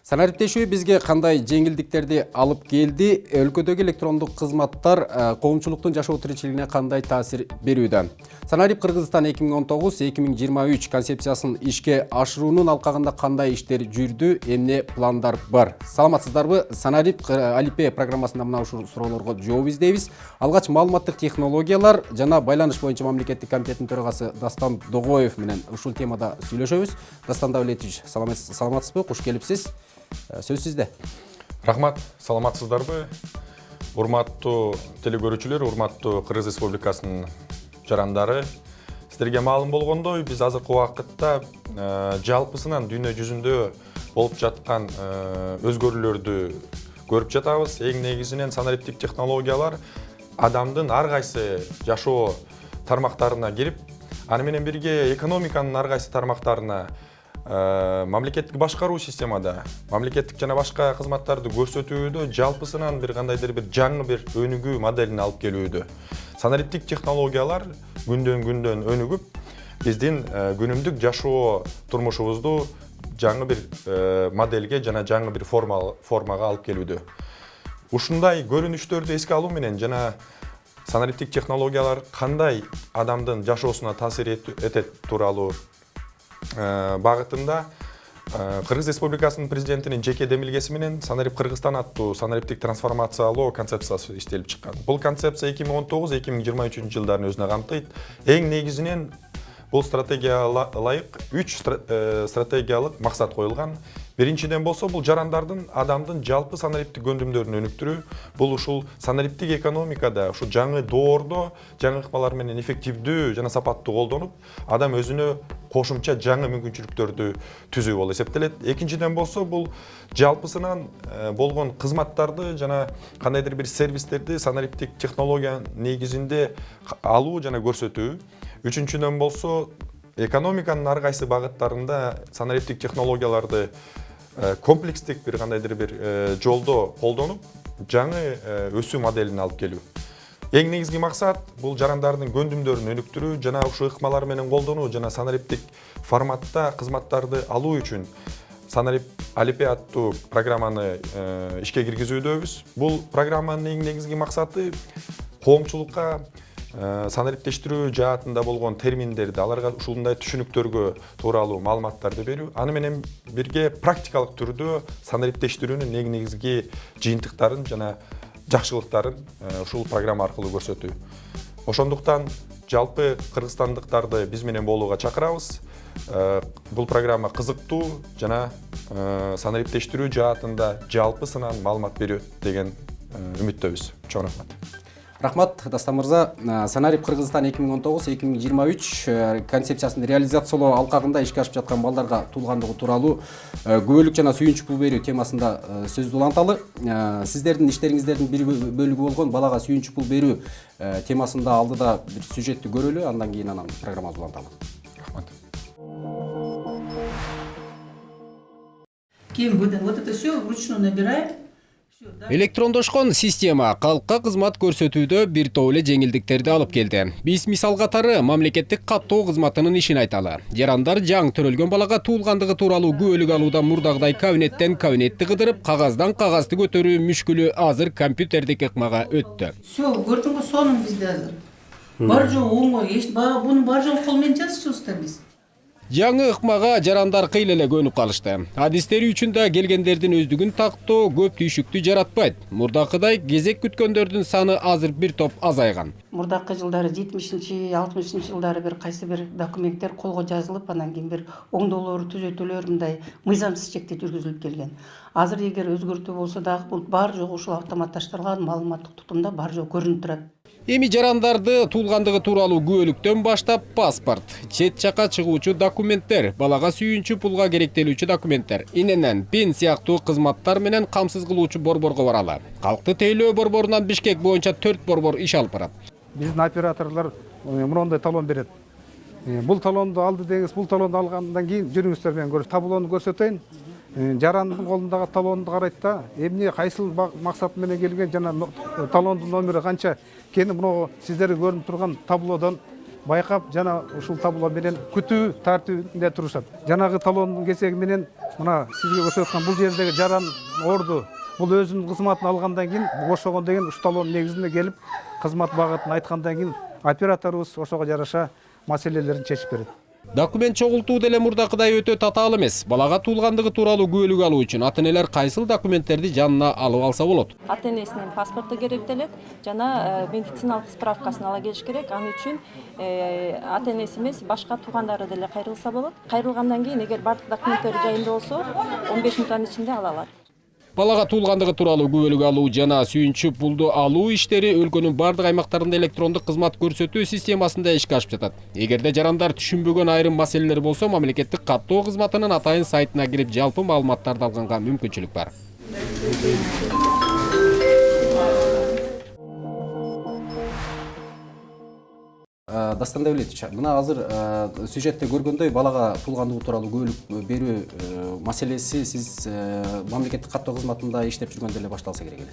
Санариптешүү бизге кандай жеңилдиктерди алып келди? Өлкөдөгү электрондук кызматтар коомчулуктун жашоо тиричилигине кандай таасир берүүдө? Санарип Кыргызстан 2019-2023 концепциясын ишке ашыруунун алкагында кандай иштер жүрдү? Эмне пландар бар? Саламатсыздарбы? Санарип Алипе программасында мына ушул суроолорго жооп издейбиз. Алгач маалыматтык технологиялар жана байланыш боюнча мамлекеттик комитеттин төрагасы Дастан Догоев менен ушул темада сүйлөшөбүз. Дастан Давлетович, саламатсызбы? Куш келипсиз. Сөз сизде. Рахмат, саламатсыздарбы? Урматтуу телекөрүүчүлөр, урматтуу Кыргыз Республикасынын жарандары. Сиздерге маалым болгондой, биз азыркы убакытта жалпысынан дүйнө жүзүндө болуп жаткан өзгөрүүлөрдү көрүп жатабыз. Эң негизинен санариптик технологиялар адамдын ар кайсы жашоо тармактарына кирип, аны менен бирге экономиканын ар кайсы тармактарына, мамлекеттик башкаруу системада, мамлекеттик жана башка кызматтарды көрсөтүүдө жалпысынан бир кандайдыр бир жаңы бир өнүгүү моделин алып келүүдө. Санариптик технологиялар күндөн өнүгүп, биздин күнүмдүк жашоо турмушубузду жаңы бир моделге жана жаңы бир формага алып келүүдө. Ушундай көрүнүштөрдү эске алуу менен жана санариптик технологиялар кандай адамдын жашоосуна таасир этет тууралуу багытында Кыргыз Республикасынын президентинин жеке демилгеси менен Санарип Кыргызстан аттуу санариптик трансформациялоо концепциясы иштелип чыккан. Бул концепция 2019-2023 жылдарын өзүнө камтыйт. Эң негизинен бул стратегияга ылайык 3 стратегиялык максат коюлган. Биринчиден болсо бул жарандардын, адамдын жалпы санариптик көндүмдөрүн өнүктүрүү. Бул ушул санариптик экономикада, ушу жаңы доордо жаңы ыкмалар менен эффективдүү жана сапаттуу колдонуп, адам өзүнө кошумча жаңы мүмкүнчүлүктөрдү түзүү болуп эсептелет. Экинчиден болсо бул жалпысынан болгон кызматтарды жана кандайдыр бир сервистерди санариптик технология негизинде алуу жана көрсөтүү. Үчүнчүдөн болсо экономиканын ар кайсы багыттарында санариптик технологияларды комплекстик бир кандайдыр бир жолдо колдонуп, жаңы өсүү моделин алып келүү. Эң негизги максат бул жарандардын көндүмдөрүн өнүктүрүү жана ушул ыкмалар менен колдонуу жана санариптик форматта кызматтарды алуу үчүн Санарип Алипе аттуу программаны ишке киргизүүдөбүз. Бул программанын эң негизги максаты коомчулукка санариптештирүү жаатында болгон терминдерди, аларга ушундай түшүнүктөргө тууралуу маалыматтарды берүү, аны менен бирге практикалык түрдө санариптештирүүнүн эң негизги жыйынтыктарын жана жакшылыктарын ушул программа аркылуу көрсөтүү. Ошондуктан жалпы кыргызстандыктарды биз менен болууга чакырабыз. Бул программа кызыктуу жана санариптештирүү жаатында жалпысынан маалымат берет деген үмүттөбүз. Чоң рахмат. Рахмат, Дастан мырза. Санарип Кыргызстан 2019-2023 концепциясын реализациялоо алкагында ишке ашып жаткан балдарга туулгандыгы тууралуу күбөлүк жана сүйүнч пул берүү темасында сөздү уланталы. Сиздердин иштериңиздердин бир бөлүгү болгон балага сүйүнч пул берүү темасында алдыда бир сюжетти көрөлү, андан кийин программабызды уланталы. Рахмат. Вот это все вручную набираем. Электрондошкон система калкка кызмат көрсөтүүдө бир топ эле жеңилдиктерди алып келди. Биз мисал катары мамлекеттик каттоо кызматынын ишин айталы. Жарандар жаңы төрөлгөн балага туулгандыгы тууралуу күбөлүк алууда мурдагыдай кабинеттен кабинетти кыдырып, кагаздан кагазды көтөрүү мүшкүлү азыр компьютердик ыкмага өттү. Все, көрдүңбү, сонун бизде азыр. Бар жогу оңой, бунун бар жогу кол менен жазчубуз да биз. Жаңы ыкмага жарандар кыйла эле көнүп калышты. Адистери үчүн да келгендердин өздүгүн тактоо көп түйшүктү жаратпайт. Мурдакыдай кезек күткөндөрдүн саны азыр бир топ азайган. Мурдакы жылдары 70-60 жылдары бир кайсы бир документтер колго жазылып, анан кийин бир оңдоолор, түзөтүүлөр мындай мыйзамсыз чекте жүргүзүлүп келген. Азыр эгер өзгөртүү болсо дагы бул бар жогу ушул автоматташтырылган маалыматтык тутумда бар жогу көрүнүп турат. Эми жарандарды туулгандыгы тууралуу күбөлүктөн баштап паспорт, чет жака чыгуучу документтер, балага сүйүнчү пулга керектелүүчү документтер, иненен пен сыяктуу кызматтар менен камсыз кылуучу борборго баралы. Калкты тейлөө борборунан Бишкек боюнча 4 борбор иш алып барат. Биздин операторлор мындай талон берет. Бул талонду алды деңиз, бул талонду алгандан кийин жүрүңүздөр менен көрүш. Таблону көрсөтөйүн. Жарандын колундагы талонду карайт да, эмне кайсыл максат менен келген жана талондун номери канча экени мына сиздерге көрүнүп турган таблодон байкап жана ушул табло менен күтүү тартибинде турушат. Жанагы талондун кесеги менен мына сизге көрсөтүп аткан бул жердеги жаран орду бул өзүнүн кызматын алгандан кийин бошогондон кийин ушу талоонун негизинде келип кызмат багытын айткандан кийин операторубуз ошого жараша маселелерин чечип берет. Документ чогултуу деле мурдакыдай өтө татаал эмес. Балага туулгандыгы тууралуу күбөлүк алуу үчүн ата-энелер кайсыл документтерди жанына алып алса болот? Ата-энесинин паспорту керектелет жана медициналык справкасын ала келиш керек. Аны үчүн ата-энеси эмес, башка туугандары деле кайрылса болот. Кайрылгандан кийин эгер бардык документтери жайында болсо, 15 мүнөттүн ичинде ала алат. Балага туулгандыгы тууралуу күбөлүк алуу жана сүйүнчү пулду алуу иштери өлкөнүн бардык аймактарында электрондук кызмат көрсөтүү системасында ишке ашып жатат. Эгерде жарандар түшүнбөгөн айрым маселелер болсо, мамлекеттик каттоо кызматынын атайын сайтына кирип жалпы маалыматтарды алганга мүмкүнчүлүк бар. Дастан Давлетович, мына азыр сюжетте көргөндөй балага туулгандыгы тууралуу күбөлүк берүү маселеси сиз мамлекеттик каттоо кызматында иштеп жүргөндө эле башталса керек эле.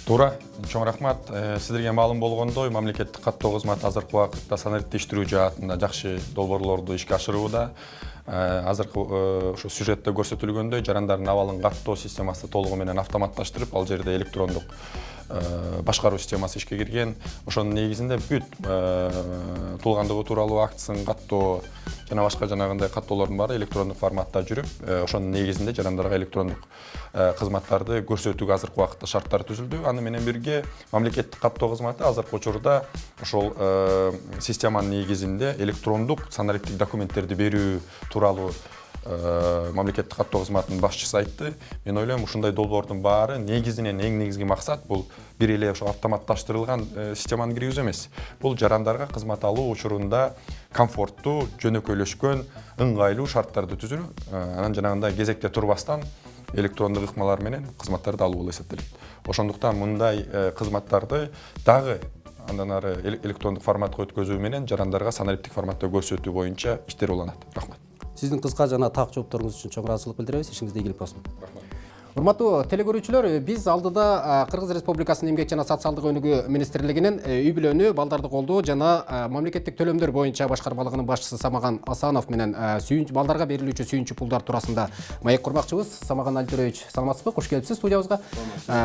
Туура, чоң рахмат. Сиздерге маалым болгондой, мамлекеттик каттоо кызматы азыркы убакытта санариптештирүү жаатында жакшы долбоорлорду ишке ашырууда. Азыркы ушу сюжетте көрсөтүлгөндөй, жарандардын абалын каттоо системасы толугу менен автоматташтырып, ал жерде электрондук башкаруу системасы ишке кирген. Ошонун негизинде бүт туулгандыгы тууралуу актысын каттоо жана башка жанагындай каттоолордун баары электрондук форматта жүрүп, ошонун негизинде жарандарга электрондук кызматтарды көрсөтүүгө азыркы убакытта шарттар түзүлдү. Аны менен бирге мамлекеттик каттоо кызматы азыркы учурда ошол системанын негизинде электрондук санариптик документтерди берүү тууралуу мамлекеттик каттоо кызматынын башчысы айтты. Мен ойлойм, ушундай долбоордун баары негизинен эң негизги максат бул бир эле ошо автоматташтырылган системаны киргизүү эмес. Бул жарандарга кызмат алуу учурунда комфорттуу, жөнөкөйлөшкөн, ыңгайлуу шарттарды түзүү, анан жанагындай кезекте турбастан электрондук ыкмалар менен кызматтарды алуу болуп эсептелет. Ошондуктан мындай кызматтарды дагы андан ары электрондук форматка өткөзүү менен жарандарга санариптик форматта көрсөтүү боюнча иштер уланат. Рахмат. Сиздин кыска жана так жоопторуңуз үчүн чоң ыраазычылык билдиребиз. Ишиңизде ийгилик болсун. Урматтуу телекөрүүчүлөр, биз алдыда Кыргыз Республикасынын Эмгек жана социалдык өнүгүү министрлигинин үй бүлөнү, балдарды колдоо жана мамлекеттик төлөмдөр боюнча башкармалыгынын башчысы Самаган Асанов менен балдарга берилүүчү сүйүнчү пулдар туурасында маек курмакчыбыз. Самаган Альтурович, саламатсызбы? Кош келипсиз студиябызга.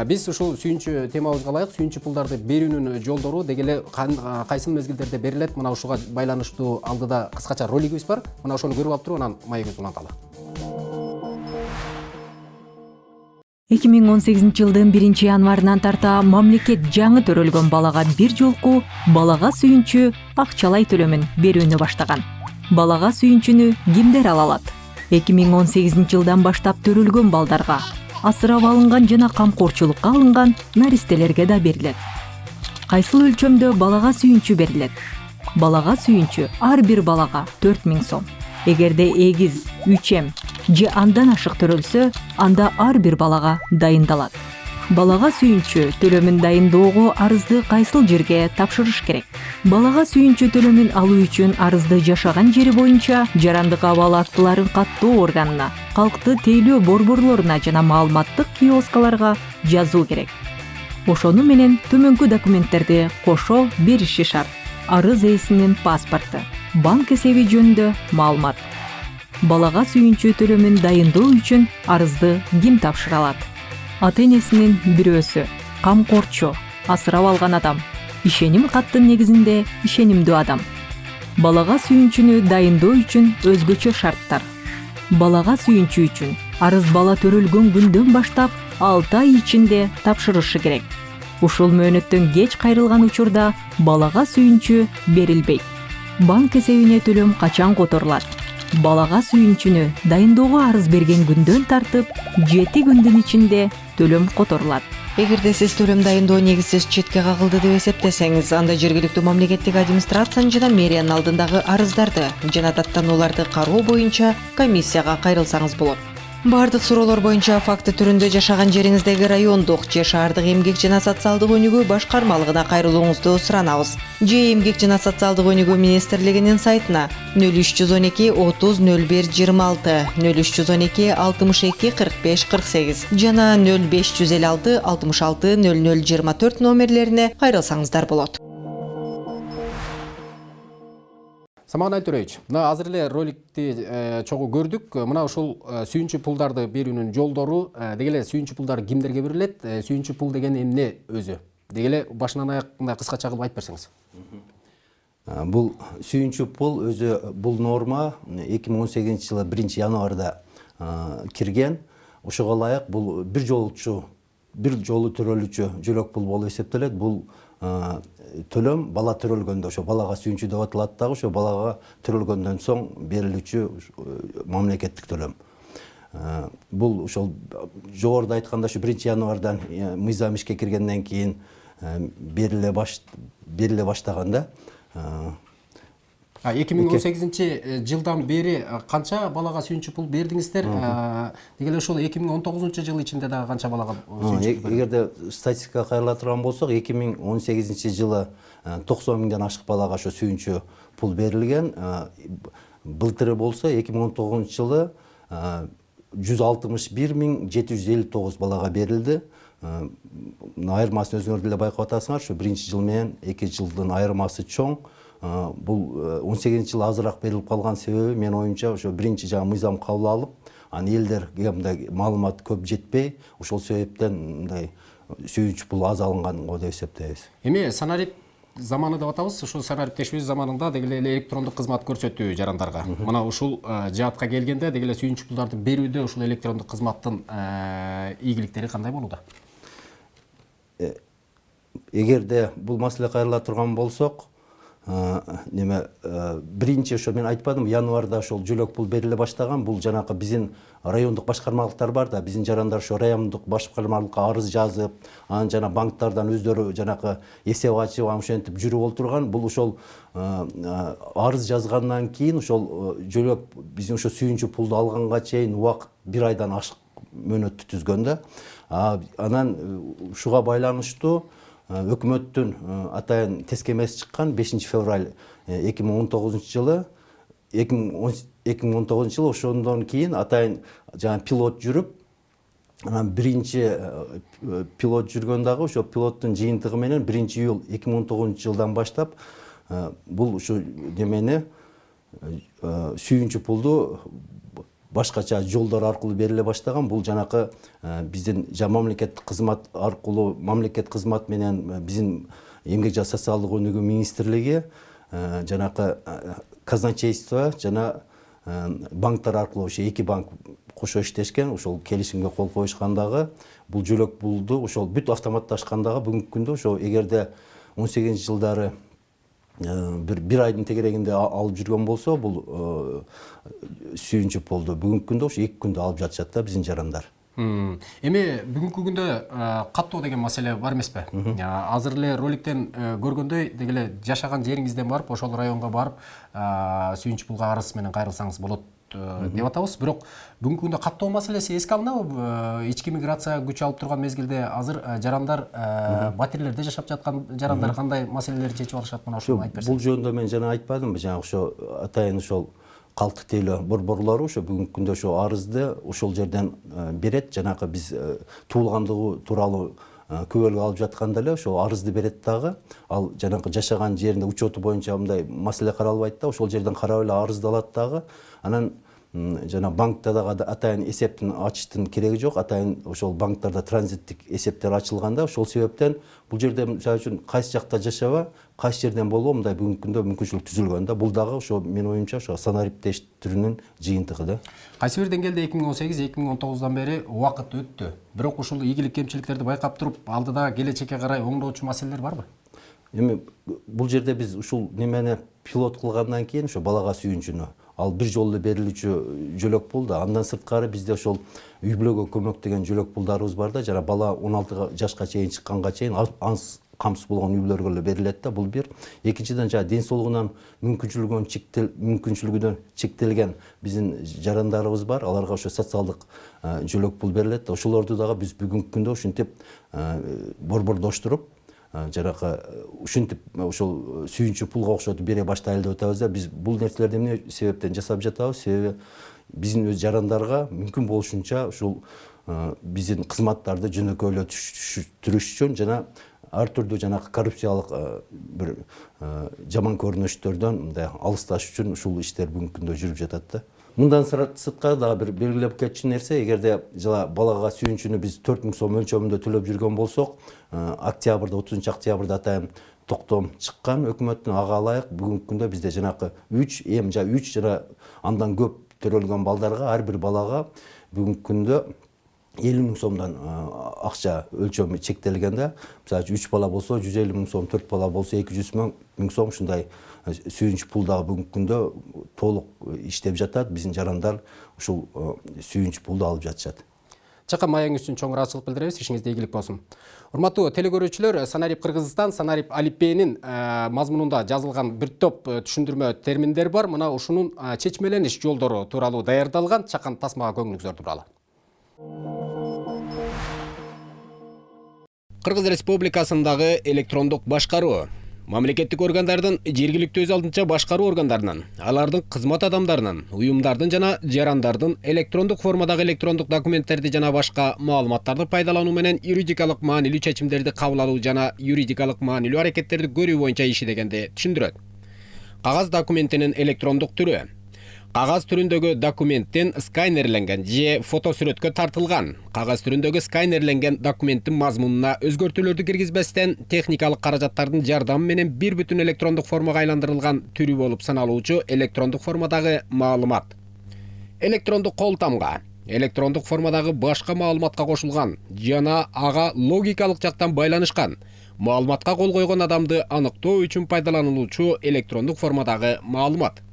Биз ушул сүйүнчү темабызга ылайык сүйүнчү пулдарды берүүнүн жолдору деги эле кайсыл мезгилдерде берилет, мына ушуга байланыштуу алдыда кыскача ролигибиз бар. Мына ошону көрүп алып туруп анан маегибизди уланталы. 2018 жылдын 1 январынан тарта мамлекет жаңы төрөлгөн балага бир жолку балага сүйүнчү акчалай төлөмүн берүүнү баштаган. Балага сүйүнчүнү кимдер ала алат? 2018 жылдан баштап төрөлгөн балдарга, асырап алынган жана камкорчулукка алынган наристелерге да берилет. Кайсыл өлчөмдө балага сүйүнчү берилет? Балага сүйүнчү ар бир балага 4000 сом. Эгерде эгиз, 3 же андан ашык төрөлсө, анда ар бир балага дайындалат. Балага сүйүнчү төлөмүн дайындоого арызды кайсыл жерге тапшырыш керек? Балага сүйүнчү төлөмүн алуу үчүн арызды жашаган жери боюнча жарандык абал актыларын каттоо органына, калкты тейлөө борборлоруна жана маалыматтык киоскаларга жазуу керек. Ошону менен төмөнкү документтерди кошо бериши шарт. Арыз ээсинин паспорту, банк эсеби жөнүндө маалымат. Балага сүйүнчү төлөмүн дайындоо үчүн арызды ким тапшыра алат? Ата-энесинин бирөөсү, камкорчу, асырап алган адам, ишеним каттын негизинде ишенимдүү адам. Балага сүйүнчүнү дайындоо үчүн өзгөчө шарттар. Балага сүйүнчү үчүн арыз бала төрөлгөн күндөн баштап 6 ай ичинде тапшырышы керек. Ушул мөөнөттөн кеч кайрылган учурда балага сүйүнчү берилбейт. Банк эсебине төлөм качан которулат? Балага сүйүнчүнү дайындоого арыз берген күндөн тартып 7 күндүн ичинде төлөм которулат. Эгерде сиз төлөм дайындоо негизсиз четке кагылды деп эсептесеңиз, анда жергиликтүү мамлекеттик администрациянын жана мэриянын алдындагы арыздарды жана даттанууларды кароо боюнча комиссияга кайрылсаңыз болот. Бардык суроолор боюнча факты түрүндө жашаган жериңиздеги райондук же шаардык эмгек жана социалдык өнүгүү башкармалыгына кайрылууңузду суранабыз. Же эмгек жана социалдык өнүгүү министрлигинин сайтына 0312 30 01 26, 0312 62 45 48 жана 0556 66 00 24 номерлерине кайрылсаңыздар болот. Самаган Айтурович, мына азыр эле роликти чогуу көрдүк. Мына ушул сүйүнчү пулдарды берүүнүн жолдору, деги эле сүйүнчү пулдар кимдерге берилет? Сүйүнчү пул деген эмне өзү? Деги эле башынан аяк мындай кыскача кылып айтып берсеңиз. Бул сүйүнчү пул өзү бул норма 2018 жылы 1 январда кирген. Ошого ылайык бул бир жолу төрөлүүчү жөлөк пул болуп эсептелет. Бул төлөм бала төрөлгөндө, ошо балага сүйүнчү деп аталат дагы, ошо балага төрөлгөндөн соң берилүүчү мамлекеттик төлөм. Бул ошол жогоруда айтканда ушу 1 январдан мыйзам ишке киргенден кийин бериле баштаганда 2018 жылдан бери канча балага сүйүнчү пул бердиңиздер? Деги эле ошол 2019 жыл ичинде дагы канча балага сүйүнчү пул? Эгерде статистикага кайрыла турган болсок, 2018 жылы 90 миңден ашык балага ошо сүйүнчү пул берилген. Былтыры болсо 2019 жылы 161.759 балага берилди. Айырмасын өзүңөр деле байкап атасыңар, ушу 1 жыл менен 2 жылдын айырмасы чоң. Бул 18 жыл азыраак берилип калган себеби менин оюмча ошо биринчи жаңы мыйзам кабыл алып, анан элдерге мындай маалымат көп жетпей, ошол себептен мындай сүйүнчү пул аз алынган го деп эсептейбиз. Эми санарип заманы деп атабыз. Ушул санариптешүүбүз заманында деги эле электрондук кызмат көрсөтүү жарандарга. Мына ушул жаатка келгенде деги эле сүйүнчү пулдарды берүүдө ушул электрондук кызматтын ийгиликтери кандай болууда? Эгерде бул маселе кайрыла турган болсок, биринчи ошо мен айтпадым, январда ошол жөлөк пул бериле баштаган. Бул жанакы биздин райондук башкармалыктар бар да, биздин жарандар ошо райондук башкармалыкка арыз жазып, анан жана банктардан өздөрү жанакы эсеп ачып, ошентип жүрүп олтурган. Бул ошол арыз жазгандан кийин ошол жөлөк биздин ошо сүйүнчү пулду алганга чейин убакыт 1 айдан ашык мөөнөттү түзгөн да. Анан ушуга байланыштуу өкмөттүн атайын тескемеси чыккан 5 февраль 2019 жылы. 2019 жылы ошондон кийин атайын жаңа пилот жүрүп, анан биринчи пилот жүргөн дагы ошо пилоттун жыйынтыгы менен 1 июль 2019 жылдан баштап бул ушу немени сүйүнчү пулду башкача жолдор аркылуу бериле баштаган. Бул жанакы биздин мамлекеттик кызмат аркылуу, мамлекет кызмат менен биздин эмгек жана социалдык өнүгүү министрлиги жанакы казначейство жана банктар аркылуу ошо 2 банк кошо иштешкен. Ошол келишимге кол коюшкан дагы бул жөлөк пулду ошол бүт автоматташкан дагы бүгүнкү күндө ошо эгерде 18 жылдары bir айдын тегерегинде алып жүргөн болсо, бул сүйүнчү пулду бүгүнкү күндө ошо 2 күндө алып жатышат да биздин жарандар. Эми бүгүнкү күндө каттоо деген маселе бар эмеспи? Азыр эле роликтен көргөндөй, деги эле жашаган жериңизден барып, ошол районго барып, сүйүнчү пулга арыз менен кайрылсаңыз болот деп атабыз. Бирок бүгүнкү күндө каттоо маселеси эске алынабы? Ички миграция күч алып турган мезгилде азыр жарандар батирлерде жашап жаткан жарандар кандай маселелерди чечип алышат? Мына ушуну айтып берсеңиз. Бул жөнүндө мен жана айтпадымбы, жана ошо атайын ошол калктык тейлөө борборлору ошо бүгүнкү күндө ошо арызды ошол жерден берет. Жанакы биз туулгандыгы тууралуу көбөлгө алып жатканда эле ошол арызды берет дагы. Ал жанакы жашаган жеринде учету боюнча мындай маселе каралбайт да, ошол жерден карап эле арызды алат дагы. Анан жана банкта дагы атайын эсептин ачыштын кереги жок. Атайын ошол банктарда транзиттик эсептер ачылганда, ошол себептен бул жерде мисалы үчүн кайсы жакта жашаба, кайсы жерден болобу мындай бүгүнкү күндө мүмкүнчүлүк түзүлгөн да. Бул дагы ошо менин оюмча ошо санариптештирүүнүн жыйынтыгы да. Кайсы бир деңгээлде 2018-2019 бери убакыт өттү. Бирок ушул ийгилик кемчиликтерди байкап туруп, алдыда келечекке карай оңдоочу маселелер барбы? Эми бул жерде биз ушул немени пилот кылгандан кийин ошо балага сүйүнчүнү ал бир жолу берилүүчү жөлөк пул да. Андан сырткары бизде ошол үй бүлөгө көмөктөгөн жөлөк пулдарыбыз бар да. Жана бала 16 жашка чейин чыкканга чейин аз камсыз болгон үй бүлөлөргө эле берилет да. Бул бир. Экинчиден жана ден соолугунан мүмкүнчүлүгүнөн чектелген биздин жарандарыбыз бар. Аларга ошо социалдык жөлөк пул берилет да. Ошолорду дагы биз бүгүнкү күндө ушинтип борбордоштуруп, жанакы ушинтип ошол сүйүнчү пулга окшотуп бере баштайлы деп атабыз да. Биз бул нерселерди эмне себептен жасап жатабыз? Себеби биздин өз жарандарга мүмкүн болушунча ушул биздин кызматтарды жөнөкөйлөтүш үчүн жана ар түрдүү жанагы коррупциялык бир жаман көрүнүштөрдөн мындай алысташ үчүн ушул иштер бүгүнкү күндө жүрүп жатат да. Мындан сыртка дагы бир белгилеп кетчү нерсе, эгерде жана балага сүйүнчүнү биз 4000 сом өлчөмүндө төлөп жүргөн болсок, октябрда 30 октябрда атайын токтом чыккан өкмөттүн, ага ылайык бүгүнкү күндө бизде жанакы 3 жана андан көп төрөлгөн балдарга, ар бир балага бүгүнкү күндө 50 000 сомдон акча өлчөмү чектелген да. Мисалы үчүн 3 бала болсо 150 000 сом, 4 бала болсо 200 000 сом, ушундай сүйүнч пул дагы бүгүнкү күндө толук иштеп жатат. Биздин жарандар ушул сүйүнч пулду алып жатышат. Чакан маегиңиз үчүн чоң ыраазычылык билдиребиз. Ишиңизде ийгилик болсун. Урматтуу телекөрүүчүлөр, Санарип Кыргызстан, Санарип алипбейинин мазмунунда жазылган бир топ түшүндүрмө терминдер бар. Мына ушунун чечмелениш жолдору тууралуу даярдалган. Чакан тасмага көңүлүңүздөрдү буралы. Кыргыз Республикасындагы электрондук башкаруу мамлекеттик органдардын жергиликтүү өз алдынча башкаруу органдарынын, алардын кызмат адамдарынын, уюмдардын жана жарандардын электрондук формадагы электрондук документтерди жана башка маалыматтарды пайдалануу менен юридикалык маанилүү чечимдерди кабыл алуу жана юридикалык маанилүү аракеттерди көрүү боюнча иши дегенди түшүндүрөт. Кагаз документинин электрондук түрү кагаз түрүндөгү документтин сканерленген же фотосүрөткө тартылган, кагаз түрүндөгү сканерленген документтин мазмунуна өзгөртүүлөрдү киргизбестен техникалык каражаттардын жардамы менен бир бүтүн электрондук формага айландырылган түрү болуп саналуучу электрондук формадагы маалымат. Электрондук кол тамга электрондук формадагы башка маалыматка кошулган жана ага логикалык жактан байланышкан маалыматка кол койгон адамды аныктоо үчүн пайдаланылуучу электрондук формадагы маалымат.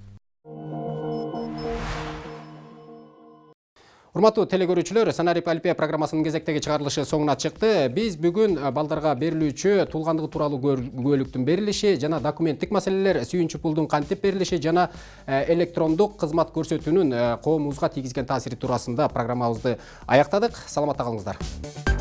Урматтуу телекөрүүчүлөр, Санарип алипбей программасынын кезектеги чыгарылышы соңуна чыкты. Биз бүгүн балдарга берилүүчү туулгандыгы тууралуу күбөлүктүн берилиши жана документтик маселелер, сүйүнчү пулдун кантип берилиши жана электрондук кызмат көрсөтүүнүн коомубузга тийгизген таасири туурасында программабызды аяктадык. Саламатта калыңыздар.